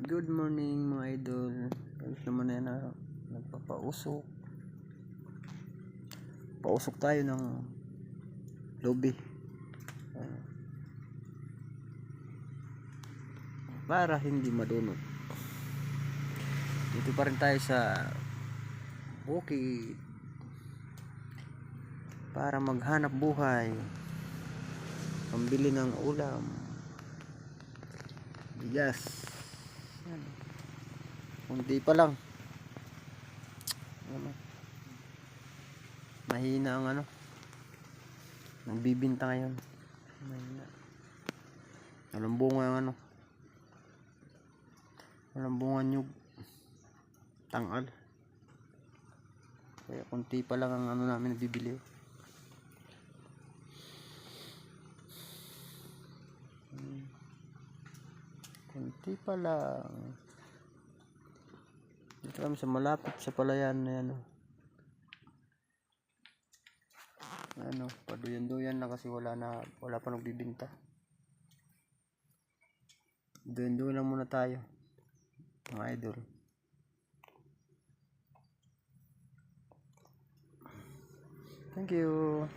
Good morning mga idol. Ayos naman na yan na nagpapausok. Pausok tayo ng lobby. Para hindi madunot. Dito pa rin tayo sa bukid. Para maghanap buhay. Pambili ng ulam. Bigas. Kunti pa lang. Mahina ang nagbibinta ngayon. Mahina. Walang bunga ang walang bunga nyug. Tangal. Kaya kunti pa lang ang namin nabibili. Kunti pa lang. Dito kami sa malapit sa palayan na yan. Paduyan-duyan na kasi wala pa nagbibinta. Duyan-duyan lang muna tayo, mga idol. Thank you.